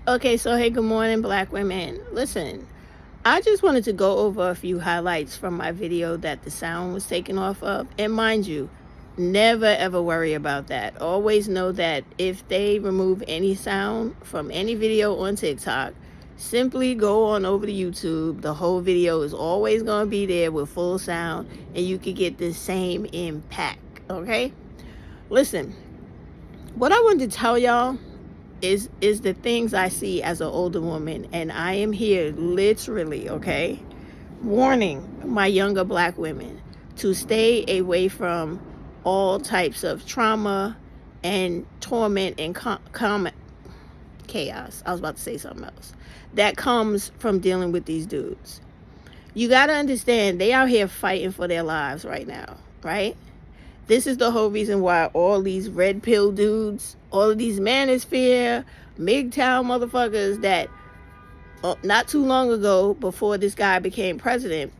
Okay, so hey, good morning, black women. Listen, I just wanted to go over a few highlights from my video that the sound was taken off of. And mind you, never ever worry about that. Always know that if they remove any sound from any video on TikTok, simply go on over to YouTube. The whole video is always going to be there with full sound, and you can get the same impact. Okay? Listen, what I wanted to tell y'all is the things I see as an older woman, and I am here literally, okay, warning my younger black women to stay away from all types of trauma and torment and chaos. I was about to say something else that comes from dealing with these dudes. You got to understand, they out here fighting for their lives right now, right? This is the whole reason why all these red pill dudes, all of these manosphere, MGTOW motherfuckers that not too long ago, before this guy became president,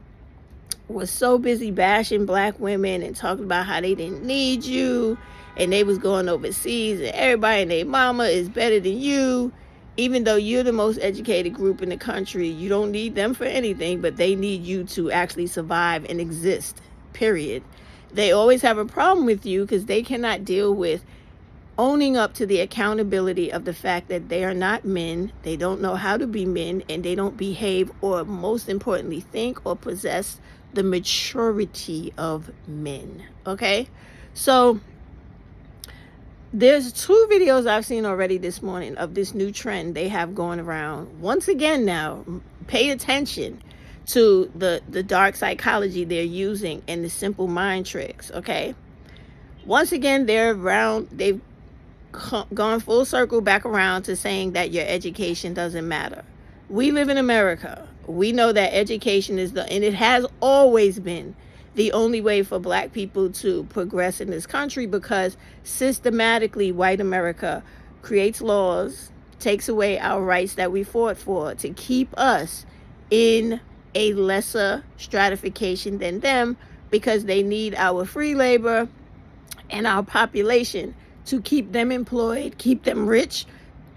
was so busy bashing black women and talking about how they didn't need you and they was going overseas and everybody and their mama is better than you. Even though you're the most educated group in the country, you don't need them for anything, but they need you to actually survive and exist, period. They always have a problem with you because they cannot deal with owning up to the accountability of the fact that they are not men, they don't know how to be men, and they don't behave, or most importantly, think or possess the maturity of men. Okay? So there's 2 videos I've seen already this morning of this new trend they have going around. Once again now, pay attention to the dark psychology they're using and the simple mind tricks, okay? Once again, they've gone full circle back around to saying that your education doesn't matter. We live in America. We know that education is and it has always been the only way for black people to progress in this country, because systematically white America creates laws, takes away our rights that we fought for to keep us in a lesser stratification than them, because they need our free labor and our population to keep them employed, keep them rich,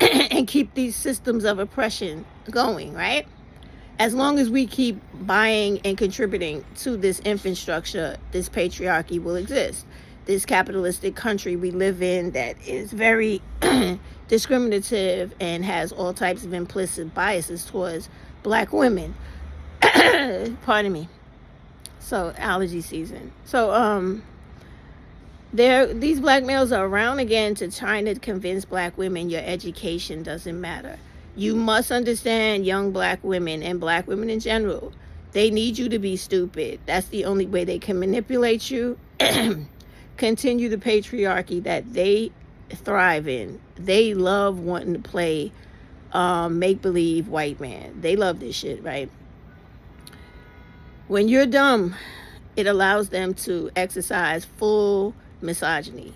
and keep these systems of oppression going, right? As long as we keep buying and contributing to this infrastructure, this patriarchy will exist. This capitalistic country we live in that is very discriminative and has all types of implicit biases towards black women. Pardon me. So allergy season. So these black males are around again to trying to convince black women your education doesn't matter. You must understand, young black women and black women in general, they need you to be stupid. That's the only way they can manipulate you. Continue the patriarchy that they thrive in. They love wanting to play make-believe white man. They love this shit, right? When you're dumb, it allows them to exercise full misogyny.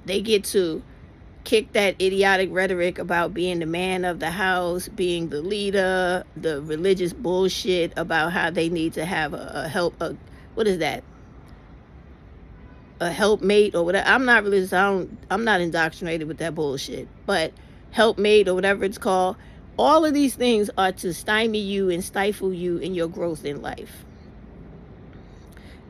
They get to kick that idiotic rhetoric about being the man of the house, being the leader, the religious bullshit about how they need to have a helpmate or whatever. I'm not religious. I'm not indoctrinated with that bullshit. But helpmate or whatever it's called, all of these things are to stymie you and stifle you in your growth in life.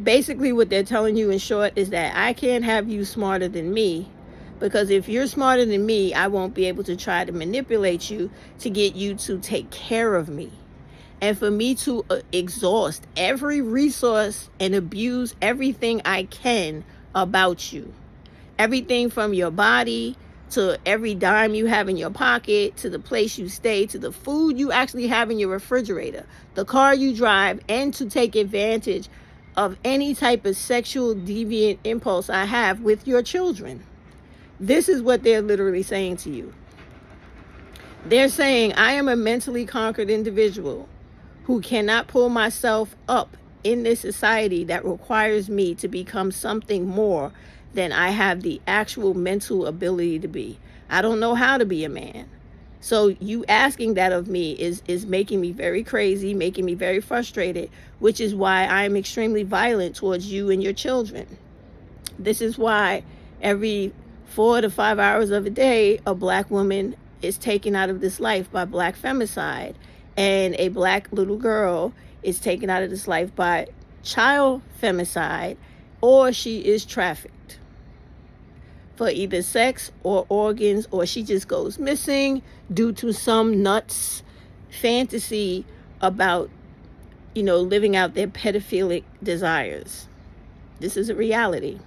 Basically, what they're telling you in short is that I can't have you smarter than me, because if you're smarter than me, I won't be able to try to manipulate you to get you to take care of me. And for me to exhaust every resource and abuse everything I can about you. Everything from your body to every dime you have in your pocket, to the place you stay, to the food you actually have in your refrigerator, the car you drive, and to take advantage of any type of sexual deviant impulse I have with your children. This is what they're literally saying to you. They're saying, I am a mentally conquered individual who cannot pull myself up in this society that requires me to become something more than I have the actual mental ability to be. I don't know how to be a man. So you asking that of me is making me very crazy, making me very frustrated, which is why I'm extremely violent towards you and your children. This is why every 4 to 5 hours of a day, a black woman is taken out of this life by black femicide, and a black little girl is taken out of this life by child femicide, or she is trafficked for either sex or organs, or she just goes missing due to some nuts fantasy about, living out their pedophilic desires. This is a reality.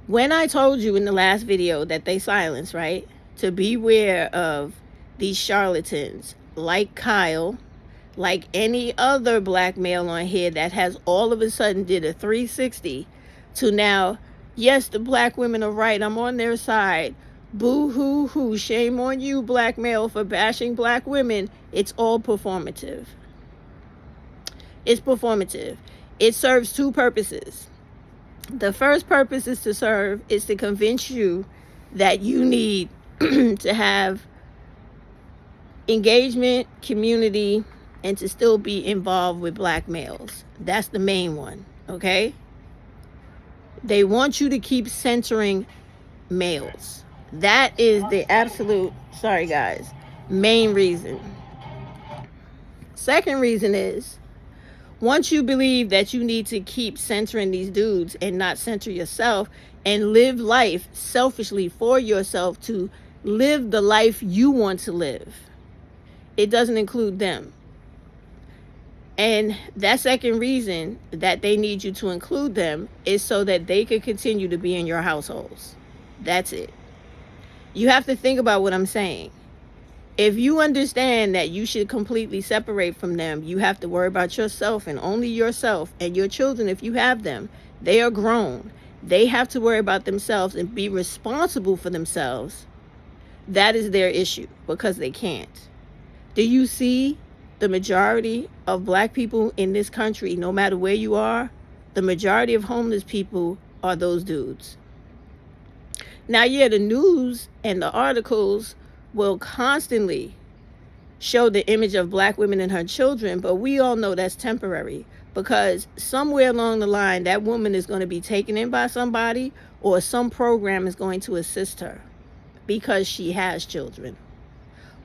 When I told you in the last video that they silence, right, to beware of these charlatans like Kyle, like any other black male on here that has all of a sudden did a 360 to now, yes, the black women are right, I'm on their side, boo hoo hoo, shame on you, black male, for bashing black women. It's all performative. It's performative. It serves two purposes. The first purpose is to convince you that you need to have engagement, community, and to still be involved with black males. That's the main one, okay? They want you to keep centering males. That is the absolute, sorry guys, main reason. Second reason is, once you believe that you need to keep centering these dudes and not center yourself and live life selfishly for yourself to live the life you want to live, it doesn't include them. And that second reason that they need you to include them is so that they could continue to be in your households. That's it. You have to think about what I'm saying. If you understand that you should completely separate from them, you have to worry about yourself and only yourself, and your children, if you have them. They are grown. They have to worry about themselves and be responsible for themselves. That is their issue, because they can't. Do you see the majority of black people in this country, no matter where you are? The majority of homeless people are those dudes. Now, yeah, the news and the articles will constantly show the image of black women and her children, but we all know that's temporary, because somewhere along the line that woman is going to be taken in by somebody, or some program is going to assist her because she has children.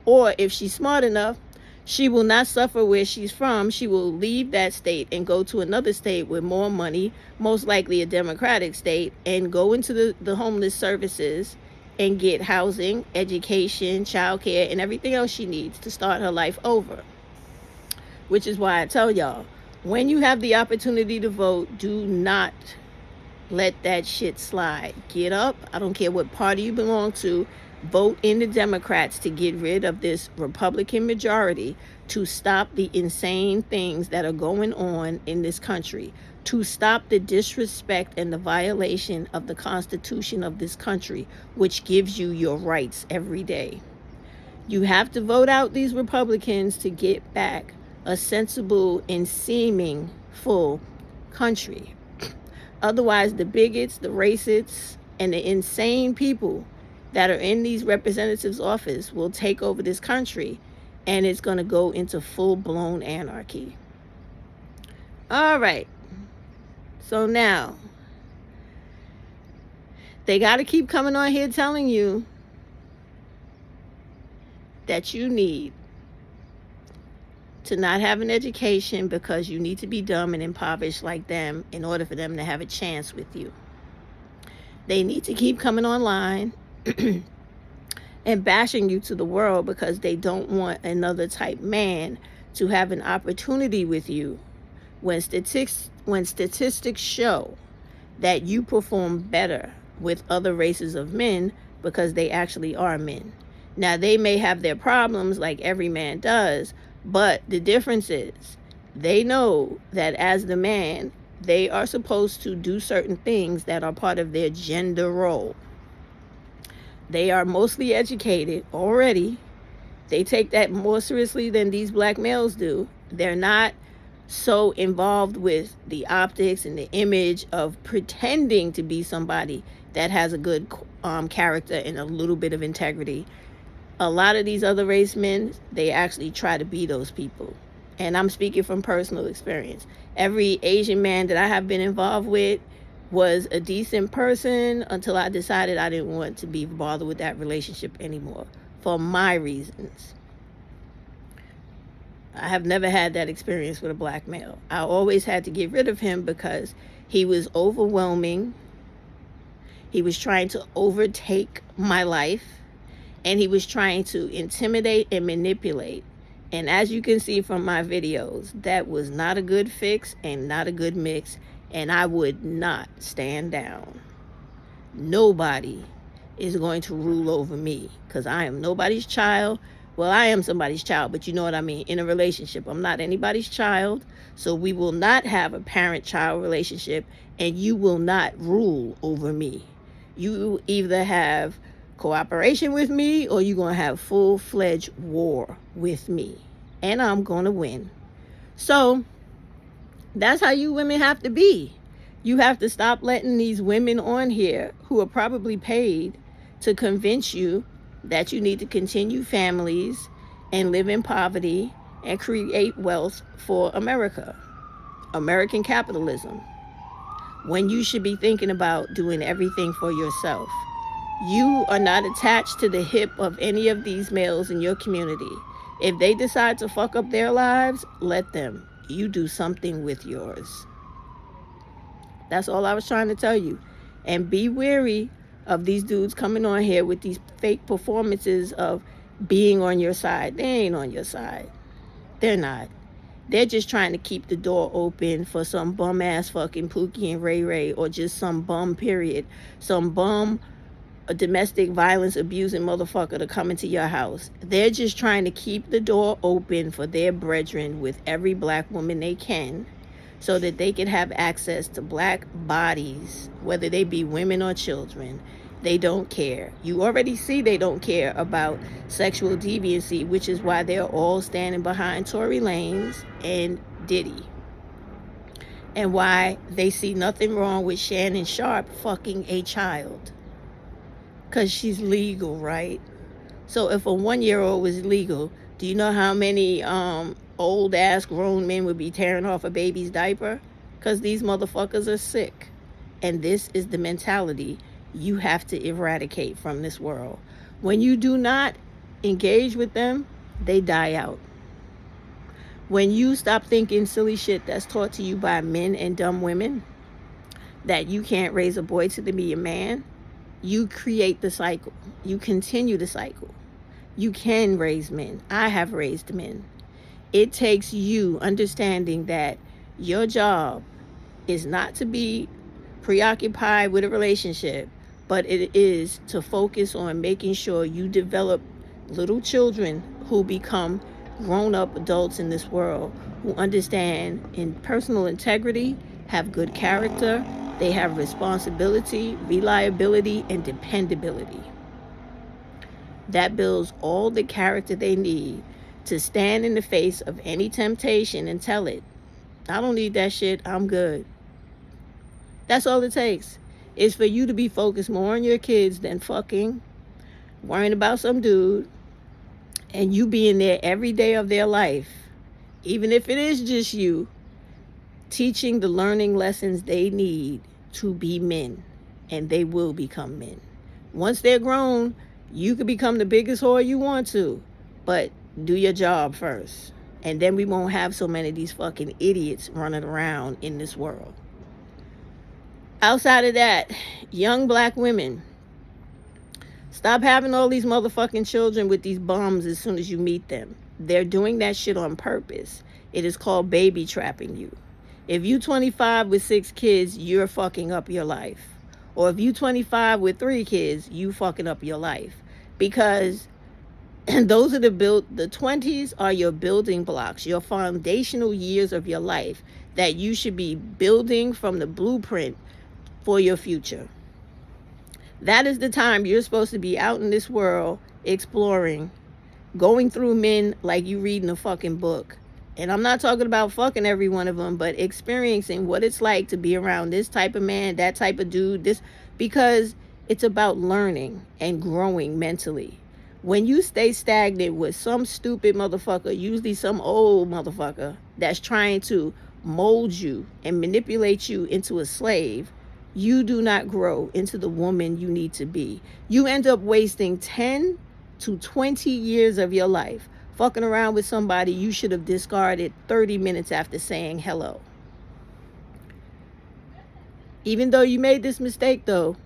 Or if she's smart enough, she will not suffer where she's from. She will leave that state and go to another state with more money, most likely a Democratic state, and go into the homeless services and get housing, education, childcare, and everything else she needs to start her life over. Which is why I tell y'all, when you have the opportunity to vote, do not let that shit slide. Get up. I don't care what party you belong to. Vote in the Democrats to get rid of this Republican majority, to stop the insane things that are going on in this country, to stop the disrespect and the violation of the Constitution of this country, which gives you your rights every day. You have to vote out these Republicans to get back a sensible and seeming full country. Otherwise, the bigots, the racists, and the insane people that are in these representatives' office will take over this country, and it's going to go into full-blown anarchy. All right. So now, they got to keep coming on here telling you that you need to not have an education because you need to be dumb and impoverished like them in order for them to have a chance with you. They need to keep coming online and bashing you to the world because they don't want another type man to have an opportunity with you, when statistics show that you perform better with other races of men because they actually are men. Now, they may have their problems like every man does, but the difference is they know that as the man, they are supposed to do certain things that are part of their gender role. They are mostly educated already. They take that more seriously than these black males do. They're not so involved with the optics and the image of pretending to be somebody that has a good character and a little bit of integrity. A lot of these other race men, they actually try to be those people. And I'm speaking from personal experience. Every Asian man that I have been involved with, was a decent person until I decided I didn't want to be bothered with that relationship anymore for my reasons. I have never had that experience with a black male. I always had to get rid of him because he was overwhelming. He was trying to overtake my life, and he was trying to intimidate and manipulate. And as you can see from my videos, that was not a good fix and not a good mix, and I would not stand down. Nobody is going to rule over me because I am nobody's child. Well, I am somebody's child, but you know what I mean. In a relationship, I'm not anybody's child, so we will not have a parent-child relationship, and you will not rule over me. You either have cooperation with me or you're going to have full-fledged war with me, and I'm going to win. So that's how you women have to be. You have to stop letting these women on here who are probably paid to convince you that you need to continue families and live in poverty and create wealth for America, American capitalism, when you should be thinking about doing everything for yourself. You are not attached to the hip of any of these males in your community. If they decide to fuck up their lives, let them. You do something with yours. That's all I was trying to tell you. And be wary of these dudes coming on here with these fake performances of being on your side. They ain't on your side. They're not. They're just trying to keep the door open for some bum-ass fucking Pookie and Ray Ray, or just some bum, period. Some bum, a domestic violence abusing motherfucker to come into your house. They're just trying to keep the door open for their brethren with every black woman they can, so that they can have access to black bodies, whether they be women or children. They don't care. You already see they don't care about sexual deviancy, which is why they're all standing behind Tory Lanez and Diddy. And why they see nothing wrong with Shannon Sharpe fucking a child. Because she's legal, right? So if a 1-year-old was legal, do you know how many old ass grown men would be tearing off a baby's diaper? Because these motherfuckers are sick. And this is the mentality you have to eradicate from this world. When you do not engage with them, they die out. When you stop thinking silly shit that's taught to you by men and dumb women, that you can't raise a boy to be a man, you create the cycle. You continue the cycle. You can raise men. I have raised men. It takes you understanding that your job is not to be preoccupied with a relationship, but it is to focus on making sure you develop little children who become grown-up adults in this world, who understand in personal integrity, have good character, they have responsibility, reliability, and dependability. That builds all the character they need to stand in the face of any temptation and tell it, I don't need that shit, I'm good. That's all it takes. Is for you to be focused more on your kids than fucking worrying about some dude, and you being there every day of their life, even if it is just you, teaching the learning lessons they need to be men, and they will become men. Once they're grown, you can become the biggest whore you want to, but do your job first, and then we won't have so many of these fucking idiots running around in this world. Outside of that, young black women, stop having all these motherfucking children with these bums as soon as you meet them. They're doing that shit on purpose. It is called baby trapping you. If you 25 with 6 kids, you're fucking up your life. Or if you 25 with 3 kids, you fucking up your life. Because those are the 20s are your building blocks, your foundational years of your life that you should be building from the blueprint for your future. That is the time you're supposed to be out in this world exploring, going through men like you reading a fucking book. And I'm not talking about fucking every one of them, but experiencing what it's like to be around this type of man, that type of dude, because it's about learning and growing mentally. When you stay stagnant with some stupid motherfucker, usually some old motherfucker that's trying to mold you and manipulate you into a slave, you do not grow into the woman you need to be. You end up wasting 10 to 20 years of your life fucking around with somebody you should have discarded 30 minutes after saying hello. Even though you made this mistake, though,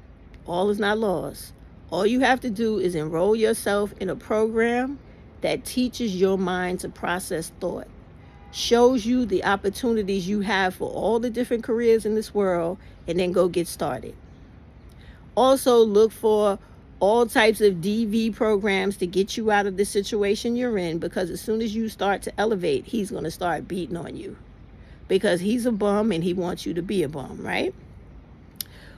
all is not lost. All you have to do is enroll yourself in a program that teaches your mind to process thought, shows you the opportunities you have for all the different careers in this world, and then go get started. Also, look for all types of DV programs to get you out of the situation you're in, because as soon as you start to elevate, he's going to start beating on you because he's a bum and he wants you to be a bum, right?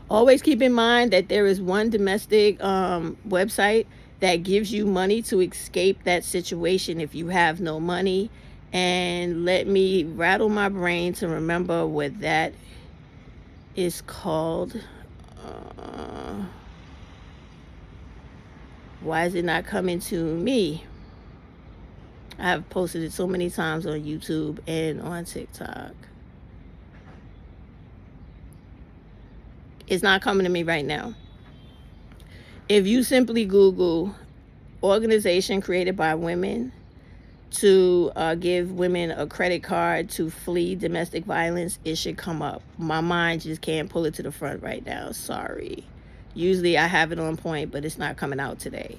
Always keep in mind that there is one domestic website that gives you money to escape that situation if you have no money. And let me rattle my brain to remember what that is called. Why is it not coming to me? I have posted it so many times on YouTube and on TikTok. It's not coming to me right now. If you simply Google organization created by women to give women a credit card to flee domestic violence, it should come up. My mind just can't pull it to the front right now. Sorry. Usually I have it on point, but it's not coming out today.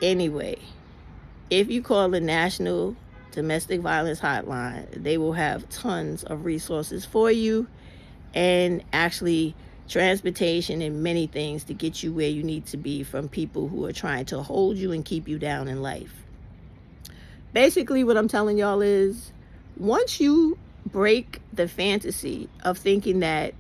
Anyway, if you call the National Domestic Violence Hotline, they will have tons of resources for you, and actually transportation and many things to get you where you need to be from people who are trying to hold you and keep you down in life. Basically, what I'm telling y'all is, once you break the fantasy of thinking that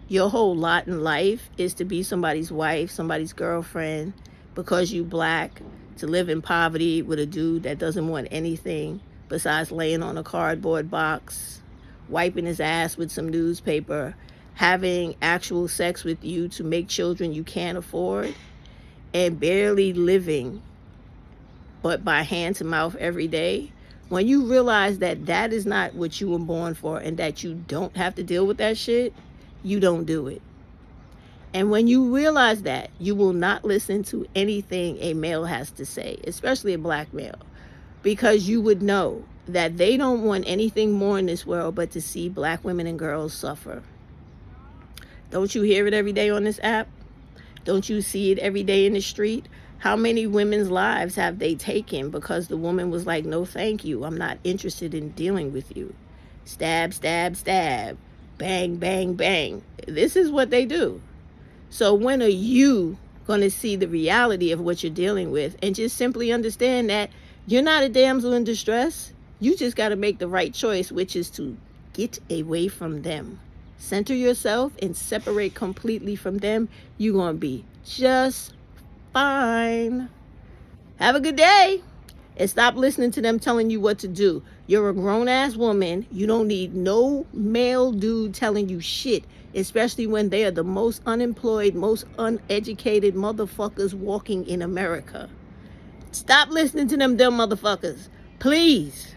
your whole lot in life is to be somebody's wife, somebody's girlfriend, because you black, to live in poverty with a dude that doesn't want anything besides laying on a cardboard box, wiping his ass with some newspaper, having actual sex with you to make children you can't afford, and barely living but by hand to mouth every day. When you realize that that is not what you were born for and that you don't have to deal with that shit, you don't do it. And when you realize that, you will not listen to anything a male has to say, especially a black male, because you would know that they don't want anything more in this world but to see black women and girls suffer. Don't you hear it every day on this app? Don't you see it every day in the street? How many women's lives have they taken because the woman was like, no, thank you. I'm not interested in dealing with you. Stab, stab, stab. Bang, bang, bang. This is what they do. So when are you going to see the reality of what you're dealing with and just simply understand that you're not a damsel in distress? You just got to make the right choice, which is to get away from them. Center yourself and separate completely from them. You're going to be just fine. Have a good day. And stop listening to them telling you what to do. You're a grown-ass woman. You don't need no male dude telling you shit, especially when they are the most unemployed, most uneducated motherfuckers walking in America. Stop listening to them dumb motherfuckers. Please.